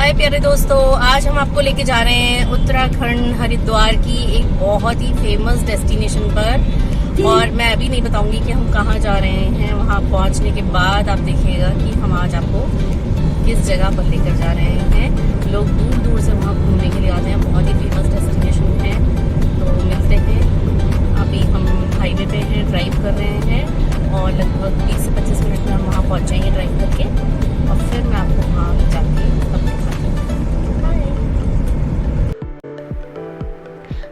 हाय प्यारे दोस्तों, आज हम आपको लेके जा रहे हैं उत्तराखंड हरिद्वार की एक बहुत ही फेमस डेस्टिनेशन पर। और मैं अभी नहीं बताऊंगी कि हम कहाँ जा रहे हैं। वहाँ पहुँचने के बाद आप देखिएगा कि हम आज आपको किस जगह पर लेकर जा रहे हैं। लोग दूर दूर से वहाँ घूमने के लिए आते हैं, बहुत ही फेमस डेस्टिनेशन है। तो मिलते हैं। अभी हम हाईवे पे हैं, ड्राइव कर रहे हैं और लगभग 20 से 25 मिनट में हम वहाँ पहुँच जाएंगे ड्राइव करके, और फिर मैं आपको वहाँ जाके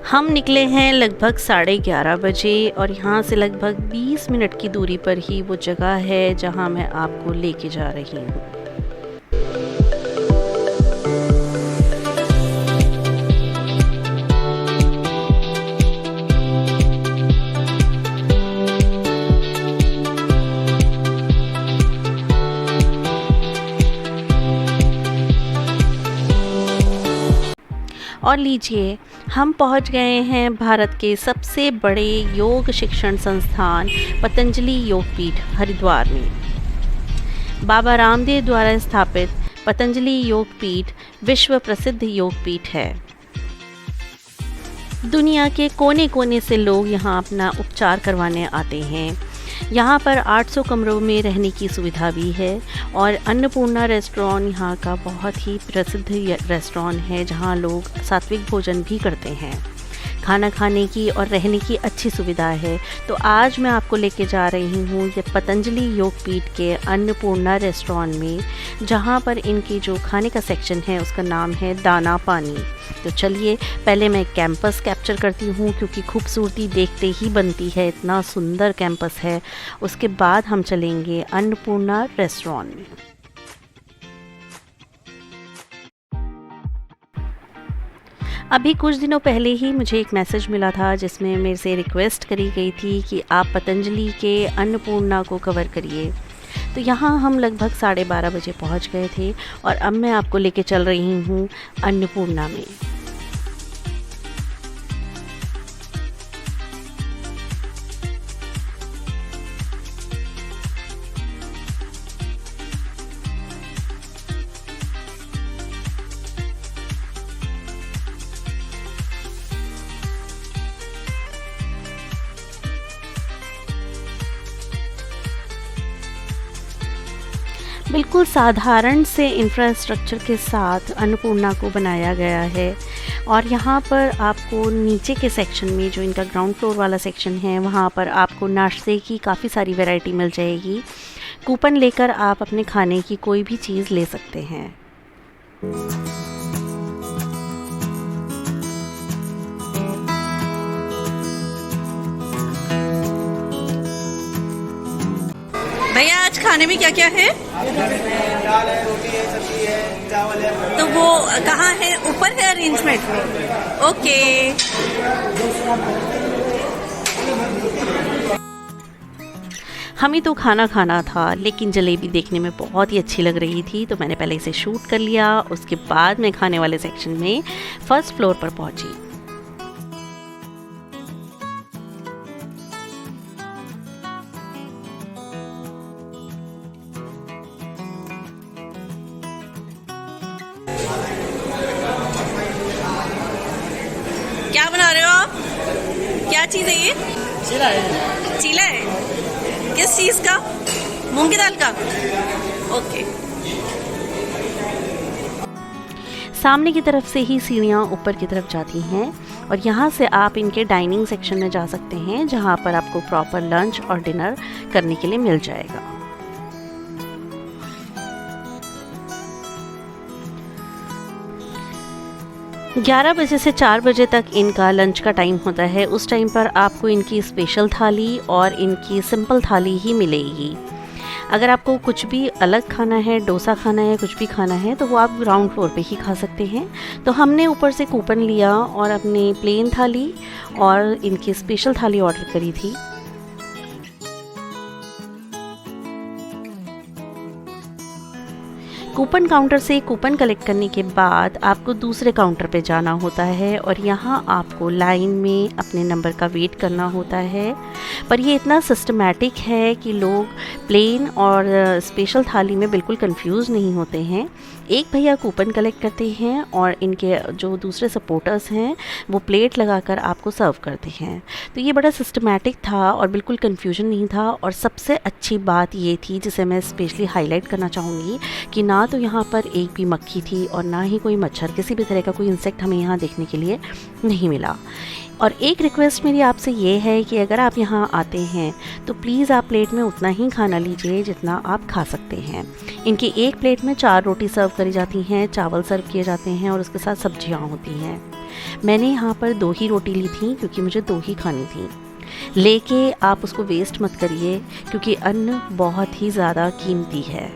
हम निकले हैं लगभग 11:30 बजे और यहाँ से लगभग 20 मिनट की दूरी पर ही वो जगह है जहाँ मैं आपको लेके जा रही हूँ। और लीजिए, हम पहुंच गए हैं भारत के सबसे बड़े योग शिक्षण संस्थान पतंजलि योगपीठ हरिद्वार में। बाबा रामदेव द्वारा स्थापित पतंजलि योगपीठ विश्व प्रसिद्ध योगपीठ है। दुनिया के कोने कोने से लोग यहाँ अपना उपचार करवाने आते हैं। यहाँ पर 800 कमरों में रहने की सुविधा भी है और अन्नपूर्णा रेस्टोरेंट यहाँ का बहुत ही प्रसिद्ध रेस्टोरेंट है, जहाँ लोग सात्विक भोजन भी करते हैं। खाना खाने की और रहने की अच्छी सुविधा है। तो आज मैं आपको लेके जा रही हूँ ये पतंजलि योगपीठ के अन्नपूर्णा रेस्टोरेंट में, जहाँ पर इनकी जो खाने का सेक्शन है उसका नाम है दाना पानी। तो चलिए पहले मैं कैंपस कैप्चर करती हूँ, क्योंकि खूबसूरती देखते ही बनती है, इतना सुंदर कैंपस है। उसके बाद हम चलेंगे अन्नपूर्णा रेस्टोरेंट में। अभी कुछ दिनों पहले ही मुझे एक मैसेज मिला था जिसमें मेरे से रिक्वेस्ट करी गई थी कि आप पतंजलि के अन्नपूर्णा को कवर करिए। तो यहाँ हम लगभग 12:30 बजे पहुँच गए थे और अब मैं आपको लेके चल रही हूँ अन्नपूर्णा में। बिल्कुल साधारण से इंफ्रास्ट्रक्चर के साथ अन्नपूर्णा को बनाया गया है। और यहाँ पर आपको नीचे के सेक्शन में, जो इनका ग्राउंड फ्लोर वाला सेक्शन है, वहाँ पर आपको नाश्ते की काफ़ी सारी वैरायटी मिल जाएगी। कूपन लेकर आप अपने खाने की कोई भी चीज़ ले सकते हैं। भैया आज खाने में क्या क्या है? दाल है, रोटी है, सब्जी है, चावल है। तो वो कहाँ है? ऊपर है अरेंजमेंट? ओके। हमें तो खाना था, लेकिन जलेबी देखने में बहुत ही अच्छी लग रही थी, तो मैंने पहले इसे शूट कर लिया। उसके बाद मैं खाने वाले सेक्शन में फर्स्ट फ्लोर पर पहुंची। क्या बना रहे हो आप? क्या चीज़ है ये? चीला है। चीला है? किस चीज़ का? मूंग की दाल का? ओके। सामने की तरफ से ही सीढ़ियाँ ऊपर की तरफ जाती हैं और यहाँ से आप इनके डाइनिंग सेक्शन में जा सकते हैं, जहाँ पर आपको प्रॉपर लंच और डिनर करने के लिए मिल जाएगा। 11 बजे से 4 बजे तक इनका लंच का टाइम होता है। उस टाइम पर आपको इनकी स्पेशल थाली और इनकी सिंपल थाली ही मिलेगी। अगर आपको कुछ भी अलग खाना है, डोसा खाना है, कुछ भी खाना है, तो वो आप ग्राउंड फ्लोर पे ही खा सकते हैं। तो हमने ऊपर से कूपन लिया और अपनी प्लेन थाली और इनकी स्पेशल थाली ऑर्डर करी थी। कूपन काउंटर से कूपन कलेक्ट करने के बाद आपको दूसरे काउंटर पे जाना होता है और यहाँ आपको लाइन में अपने नंबर का वेट करना होता है। पर ये इतना सिस्टमैटिक है कि लोग प्लेन और स्पेशल थाली में बिल्कुल कंफ्यूज नहीं होते हैं। एक भैया कूपन कलेक्ट करते हैं और इनके जो दूसरे सपोर्टर्स हैं वो प्लेट लगाकर आपको सर्व करते हैं। तो ये बड़ा सिस्टमैटिक था और बिल्कुल कन्फ्यूजन नहीं था। और सबसे अच्छी बात ये थी जिसे मैं स्पेशली हाईलाइट करना चाहूँगी कि ना तो यहाँ पर एक भी मक्खी थी और ना ही कोई मच्छर, किसी भी तरह का कोई इंसेक्ट हमें यहाँ देखने के लिए नहीं मिला। और एक रिक्वेस्ट मेरी आपसे ये है कि अगर आप यहाँ आते हैं तो प्लीज़ आप प्लेट में उतना ही खाना लीजिए जितना आप खा सकते हैं। इनकी एक प्लेट में 4 रोटी सर्व करी जाती हैं, चावल सर्व किए जाते हैं और उसके साथ सब्जियाँ होती हैं। मैंने यहाँ पर 2 ही रोटी ली थी क्योंकि मुझे 2 ही खानी थी। लेके आप उसको वेस्ट मत करिए क्योंकि अन्न बहुत ही ज़्यादा कीमती है।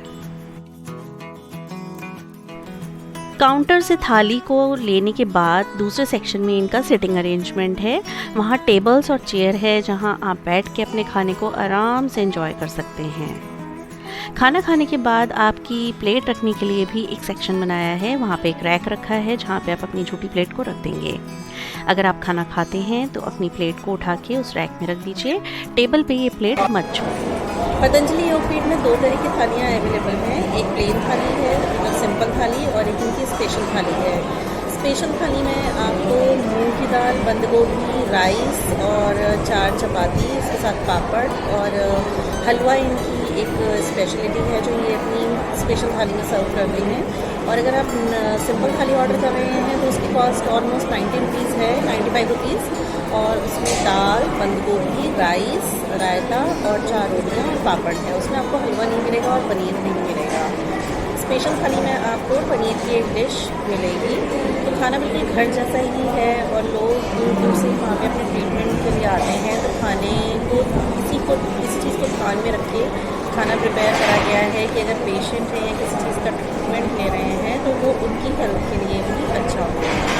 काउंटर से थाली को लेने के बाद दूसरे सेक्शन में इनका सिटिंग अरेंजमेंट है। वहाँ टेबल्स और चेयर है जहाँ आप बैठ के अपने खाने को आराम से एंजॉय कर सकते हैं। खाना खाने के बाद आपकी प्लेट रखने के लिए भी एक सेक्शन बनाया है। वहाँ पे एक रैक रखा है जहाँ पे आप अपनी छोटी प्लेट को रख देंगे। अगर आप खाना खाते हैं तो अपनी प्लेट को उठा के उस रैक में रख दीजिए, टेबल पे ये प्लेट मत छोड़िए। पतंजलि योगपीठ में 2 तरह की थालियाँ अवेलेबल हैं। एक प्लेन थाली है, सिंपल थाली, और एक इनकी स्पेशल थाली है। स्पेशल थाली में आपको मूंग की दाल, बंद गोभी, राइस और 4 चपाती, इसके साथ पापड़ और हलवा इनकी एक स्पेशलिटी है जो ये अपनी स्पेशल थाली में सर्व करते हैं। और अगर आप सिंपल थाली ऑर्डर कर रहे हैं तो उसकी कॉस्ट ऑलमोस्ट 90 रुपीज़ है, 95 रुपीज़। और उसमें दाल, बंद गोभी, राइस, रायता और 4 रोटियाँ और पापड़ है। उसमें आपको हलवा नहीं मिलेगा और पनीर नहीं मिलेगा। स्पेशल थाली में आपको पनीर की एक डिश मिलेगी। तो खाना बिल्कुल घर जैसा ही है और लोग दूर दूर से वहाँ पे अपने ट्रीटमेंट के लिए आते हैं। तो खाने को किसी चीज़ को ध्यान में रख के खाना प्रिपेयर करा गया है कि अगर पेशेंट हैं या किसी चीज़ का ट्रीटमेंट ले रहे हैं तो वो उनकी हेल्थ के लिए भी अच्छा हो।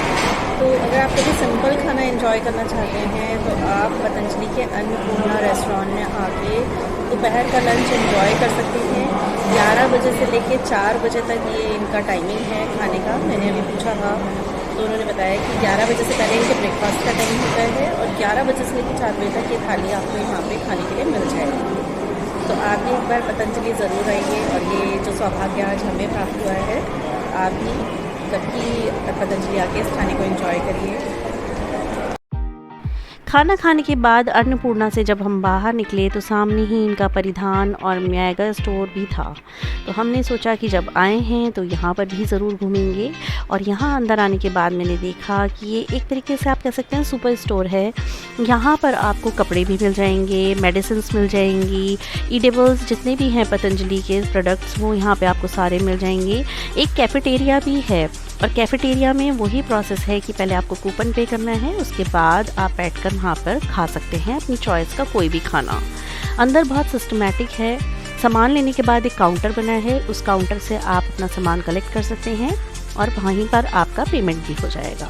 तो अगर आप कभी सिंपल खाना एंजॉय करना चाहते हैं तो आप पतंजलि के अन्नपूर्णा रेस्टोरेंट में आके दोपहर का लंच एंजॉय कर सकते हैं। 11 बजे से लेके 4 बजे तक ये इनका टाइमिंग है खाने का। मैंने अभी पूछा था तो उन्होंने बताया कि 11 बजे से पहले इनके ब्रेकफास्ट का टाइम होता है और 11 बजे से लेकर 4 बजे तक ये थाली आपको यहाँ पे खाने के लिए मिल जाएगी। तो आप भी एक बार पतंजलि ज़रूर आइए और ये जो सौभाग्य आज हमें प्राप्त हुआ है, आप भी कभी पतंजलि आके इस खाने को एंजॉय करिए। खाना खाने के बाद अन्नपूर्णा से जब हम बाहर निकले तो सामने ही इनका परिधान और मेगा स्टोर भी था। तो हमने सोचा कि जब आए हैं तो यहाँ पर भी ज़रूर घूमेंगे। और यहाँ अंदर आने के बाद मैंने देखा कि ये एक तरीके से आप कह सकते हैं सुपर स्टोर है। यहाँ पर आपको कपड़े भी मिल जाएंगे, मेडिसिन्स मिल जाएंगी, ईडेबल्स जितने भी हैं पतंजलि के प्रोडक्ट्स वो यहाँ पे आपको सारे मिल जाएंगे। एक कैफेटेरिया भी है और कैफेटेरिया में वही प्रोसेस है कि पहले आपको कूपन पे करना है, उसके बाद आप बैठकर वहाँ पर खा सकते हैं अपनी चॉइस का कोई भी खाना। अंदर बहुत सिस्टमैटिक है। सामान लेने के बाद एक काउंटर बना है, उस काउंटर से आप अपना सामान कलेक्ट कर सकते हैं और वहीं पर आपका पेमेंट भी हो जाएगा।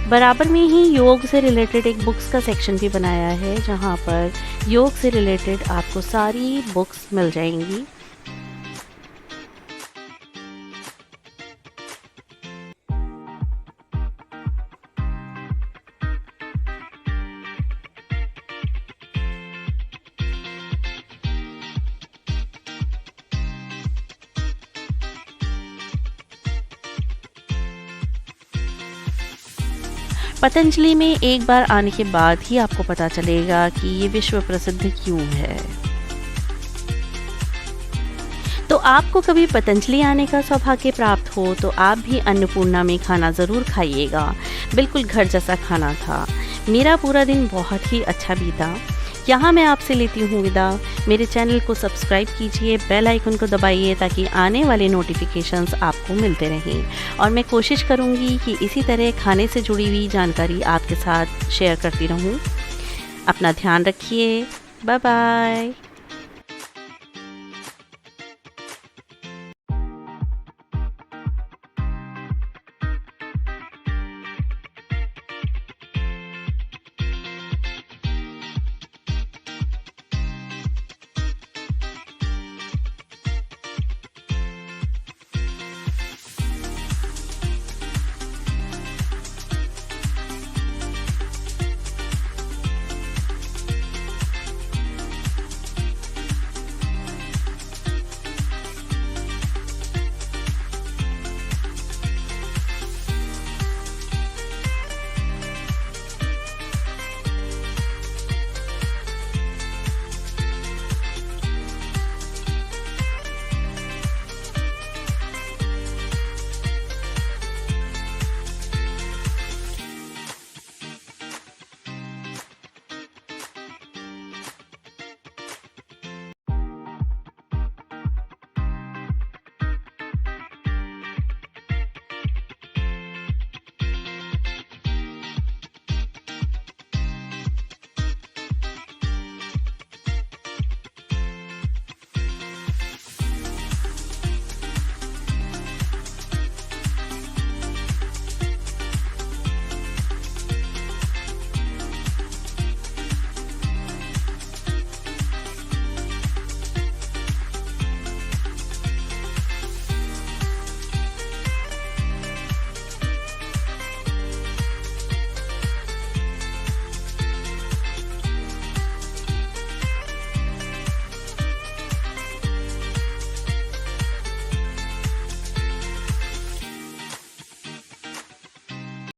बराबर में ही योग से रिलेटेड एक बुक्स का सेक्शन भी बनाया है जहाँ पर योग से रिलेटेड आपको सारी बुक्स मिल जाएंगी। पतंजलि में एक बार आने के बाद ही आपको पता चलेगा कि ये विश्व प्रसिद्ध क्यों है। तो आपको कभी पतंजलि आने का सौभाग्य प्राप्त हो तो आप भी अन्नपूर्णा में खाना ज़रूर खाइएगा। बिल्कुल घर जैसा खाना था। मेरा पूरा दिन बहुत ही अच्छा बीता। यहाँ मैं आपसे लेती हूँ विदा। मेरे चैनल को सब्सक्राइब कीजिए, बेल आइकन को दबाइए ताकि आने वाले नोटिफिकेशंस आपको मिलते रहें। और मैं कोशिश करूँगी कि इसी तरह खाने से जुड़ी हुई जानकारी आपके साथ शेयर करती रहूँ। अपना ध्यान रखिए। Bye bye.